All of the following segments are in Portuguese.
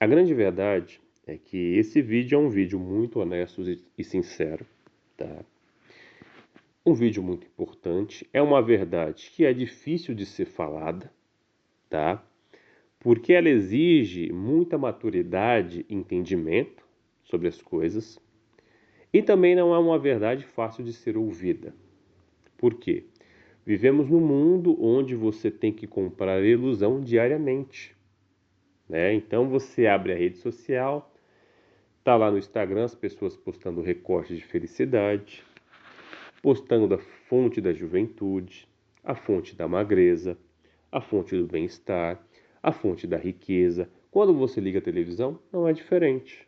A grande verdade é que esse vídeo é um vídeo muito honesto e sincero, tá? Um vídeo muito importante, é uma verdade que é difícil de ser falada, tá? Porque ela exige muita maturidade e entendimento sobre as coisas, e também não é uma verdade fácil de ser ouvida. Por quê? Vivemos num mundo onde você tem que comprar ilusão diariamente, né? Então você abre a rede social, tá lá no Instagram as pessoas postando recortes de felicidade, postando da fonte da juventude, a fonte da magreza, a fonte do bem-estar, a fonte da riqueza. Quando você liga a televisão, não é diferente.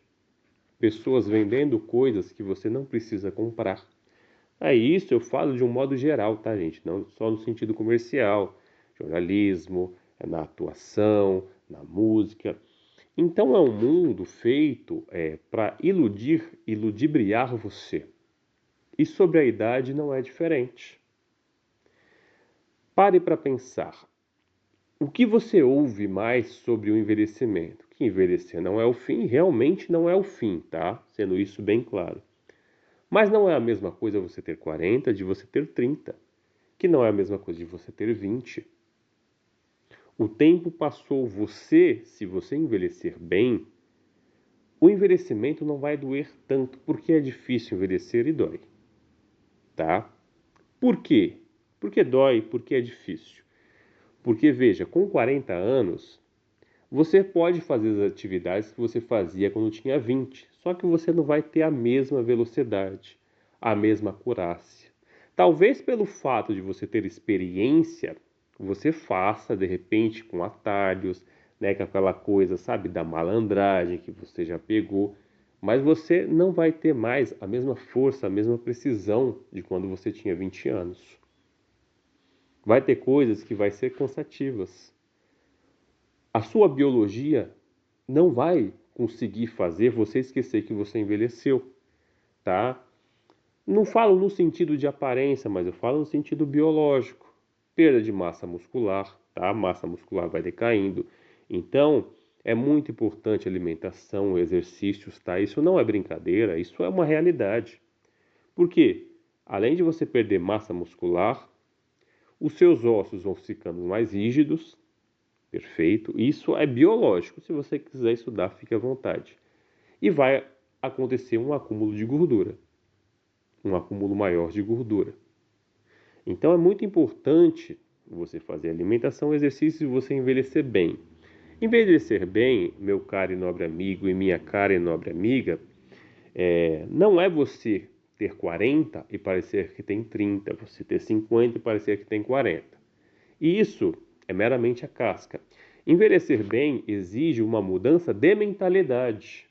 Pessoas vendendo coisas que você não precisa comprar. Aí isso eu falo de um modo geral, tá, gente? Não só no sentido comercial, jornalismo, na atuação, na música. Então é um mundo feito para ludibriar você. E sobre a idade não é diferente. Pare para pensar. O que você ouve mais sobre o envelhecimento? Que envelhecer não é o fim, realmente não é o fim, tá? Sendo isso bem claro. Mas não é a mesma coisa você ter 40 de você ter 30, que não é a mesma coisa de você ter 20. O tempo passou, se você envelhecer bem, o envelhecimento não vai doer tanto, porque é difícil envelhecer e dói, tá? Por quê? Porque dói, porque é difícil. Porque veja, com 40 anos, você pode fazer as atividades que você fazia quando tinha 20, só que você não vai ter a mesma velocidade, a mesma acurácia. Talvez pelo fato de você ter experiência, você faça de repente com atalhos, né, com aquela coisa, sabe, da malandragem que você já pegou, mas você não vai ter mais a mesma força, a mesma precisão de quando você tinha 20 anos. Vai ter coisas que vai ser cansativas. A sua biologia não vai conseguir fazer você esquecer que você envelheceu, tá? Não falo no sentido de aparência, mas eu falo no sentido biológico. Perda de massa muscular, tá? A massa muscular vai decaindo. Então, é muito importante a alimentação, exercícios, tá? Isso não é brincadeira, isso é uma realidade. Por quê? Além de você perder massa muscular, os seus ossos vão ficando mais rígidos, perfeito. Isso é biológico. Se você quiser estudar, fique à vontade. E vai acontecer um acúmulo de gordura, um acúmulo maior de gordura. Então é muito importante você fazer alimentação, exercício e você envelhecer bem. Envelhecer bem, meu caro e nobre amigo e minha cara e nobre amiga, não é você ter 40 e parecer que tem 30, você ter 50 e parecer que tem 40. E isso é meramente a casca. Envelhecer bem exige uma mudança de mentalidade.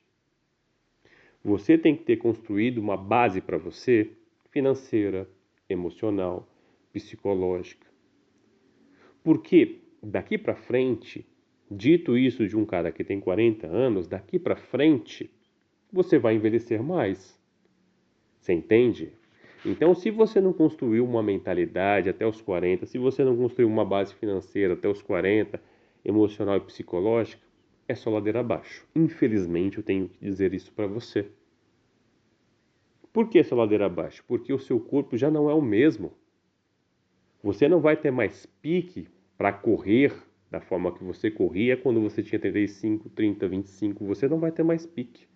Você tem que ter construído uma base para você financeira, emocional, psicológica. Porque daqui para frente, dito isso de um cara que tem 40 anos, daqui para frente você vai envelhecer mais. Você entende? Então, se você não construiu uma mentalidade até os 40, se você não construiu uma base financeira até os 40, emocional e psicológica, é só ladeira abaixo. Infelizmente, eu tenho que dizer isso para você. Por que essa ladeira abaixo? Porque o seu corpo já não é o mesmo. Você não vai ter mais pique para correr da forma que você corria quando você tinha 35, 30, 25. Você não vai ter mais pique.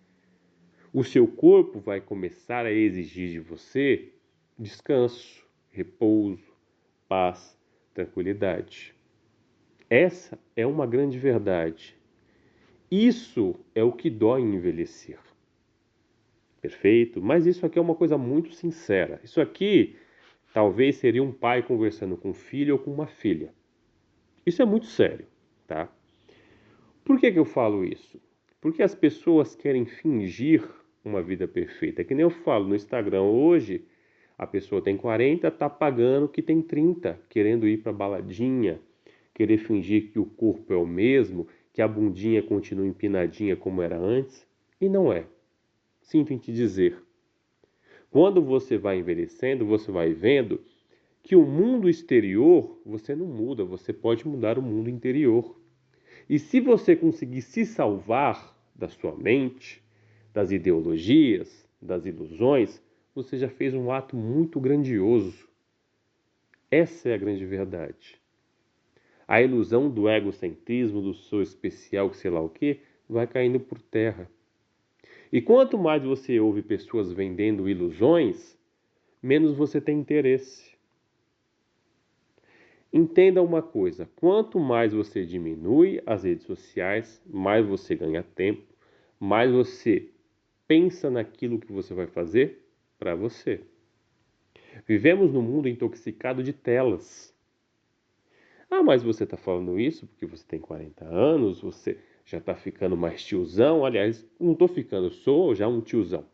O seu corpo vai começar a exigir de você descanso, repouso, paz, tranquilidade. Essa é uma grande verdade. Isso é o que dói em envelhecer. Perfeito? Mas isso aqui é uma coisa muito sincera. Isso aqui talvez seria um pai conversando com um filho ou com uma filha. Isso é muito sério, tá? Por que eu falo isso? Porque as pessoas querem fingir uma vida perfeita. É que nem eu falo no Instagram hoje, a pessoa tem 40, tá pagando que tem 30, querendo ir para baladinha, querer fingir que o corpo é o mesmo, que a bundinha continua empinadinha como era antes, e não é. Sinto em te dizer. Quando você vai envelhecendo, você vai vendo que o mundo exterior você não muda, você pode mudar o mundo interior. E se você conseguir se salvar da sua mente, das ideologias, das ilusões, você já fez um ato muito grandioso. Essa é a grande verdade. A ilusão do egocentrismo, do sou especial, que sei lá o quê, vai caindo por terra. E quanto mais você ouve pessoas vendendo ilusões, menos você tem interesse. Entenda uma coisa: quanto mais você diminui as redes sociais, mais você ganha tempo, mais você pensa naquilo que você vai fazer para você. Vivemos num mundo intoxicado de telas. Ah, mas você está falando isso porque você tem 40 anos, você já está ficando mais tiozão. Aliás, não estou ficando, eu sou já um tiozão.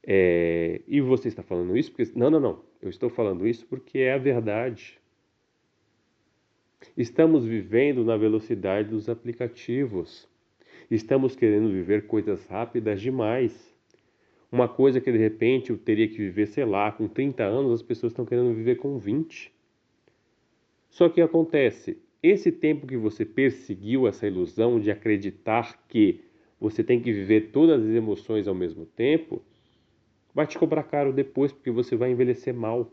E você está falando isso porque... Não, não, não. Eu estou falando isso porque é a verdade. Estamos vivendo na velocidade dos aplicativos. Estamos querendo viver coisas rápidas demais. Uma coisa que de repente eu teria que viver, sei lá, com 30 anos, as pessoas estão querendo viver com 20. Só que acontece, esse tempo que você perseguiu essa ilusão de acreditar que você tem que viver todas as emoções ao mesmo tempo, vai te cobrar caro depois, porque você vai envelhecer mal.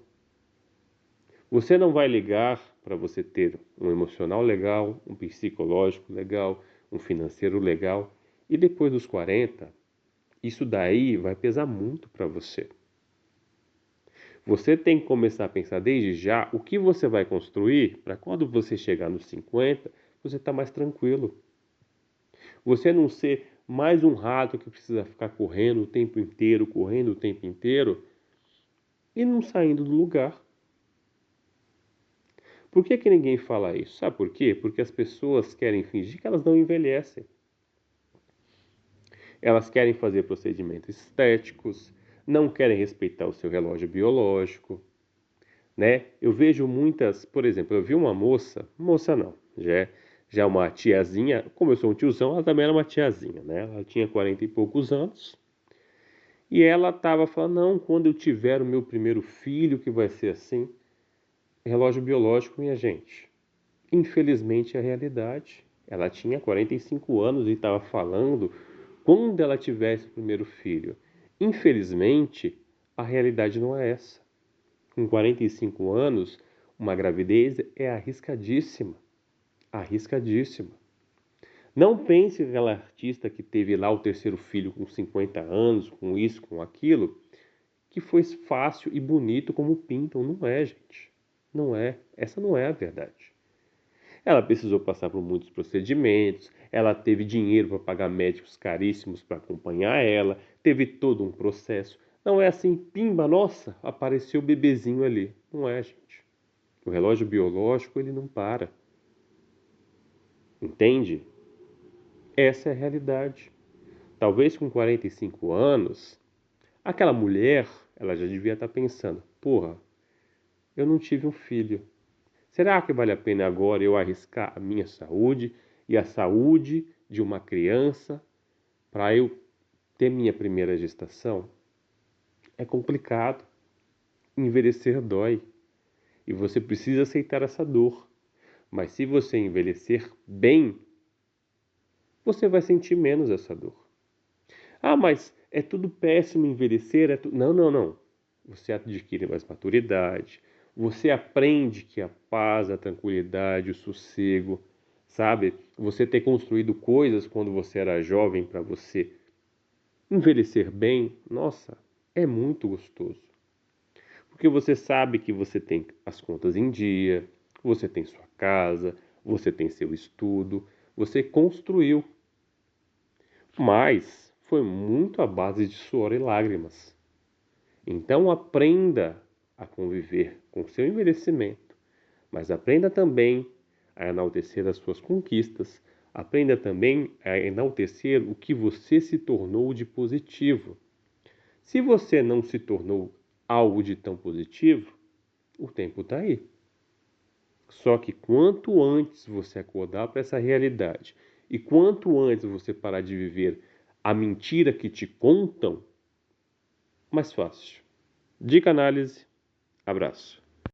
Você não vai ligar para você ter um emocional legal, um psicológico legal, um financeiro legal, e depois dos 40, isso daí vai pesar muito para você. Você tem que começar a pensar desde já o que você vai construir para quando você chegar nos 50, você estar mais tranquilo. Você não ser mais um rato que precisa ficar correndo o tempo inteiro e não saindo do lugar. Por que ninguém fala isso? Sabe por quê? Porque as pessoas querem fingir que elas não envelhecem. Elas querem fazer procedimentos estéticos, não querem respeitar o seu relógio biológico, né? Eu vejo muitas, por exemplo, eu vi uma moça não, já uma tiazinha, como eu sou um tiozão, ela também era uma tiazinha, né? Ela tinha 40 e poucos anos, e ela estava falando, não, quando eu tiver o meu primeiro filho, que vai ser assim. Relógio biológico, minha gente, infelizmente é a realidade. Ela tinha 45 anos e estava falando quando ela tivesse o primeiro filho. Infelizmente, a realidade não é essa. Com 45 anos, uma gravidez é arriscadíssima. Arriscadíssima. Não pense que aquela artista que teve lá o terceiro filho com 50 anos, com isso, com aquilo, que foi fácil e bonito como pintam. Não é, gente. Não é. Essa não é a verdade. Ela precisou passar por muitos procedimentos, ela teve dinheiro para pagar médicos caríssimos para acompanhar ela, teve todo um processo. Não é assim, pimba, nossa, apareceu o bebezinho ali. Não é, gente. O relógio biológico, ele não para. Entende? Essa é a realidade. Talvez com 45 anos, aquela mulher, ela já devia estar pensando, porra, eu não tive um filho. Será que vale a pena agora eu arriscar a minha saúde e a saúde de uma criança para eu ter minha primeira gestação? É complicado. Envelhecer dói. E você precisa aceitar essa dor. Mas se você envelhecer bem, você vai sentir menos essa dor. Ah, mas é tudo péssimo envelhecer? Não, não, não. Você adquire mais maturidade. Você aprende que a paz, a tranquilidade, o sossego, sabe? Você ter construído coisas quando você era jovem para você envelhecer bem, nossa, é muito gostoso. Porque você sabe que você tem as contas em dia, você tem sua casa, você tem seu estudo, você construiu. Mas foi muito à base de suor e lágrimas. Então aprenda a conviver com seu envelhecimento, mas aprenda também a enaltecer as suas conquistas, aprenda também a enaltecer o que você se tornou de positivo. Se você não se tornou algo de tão positivo, o tempo está aí. Só que quanto antes você acordar para essa realidade e quanto antes você parar de viver a mentira que te contam, mais fácil. Dica análise. Abraço.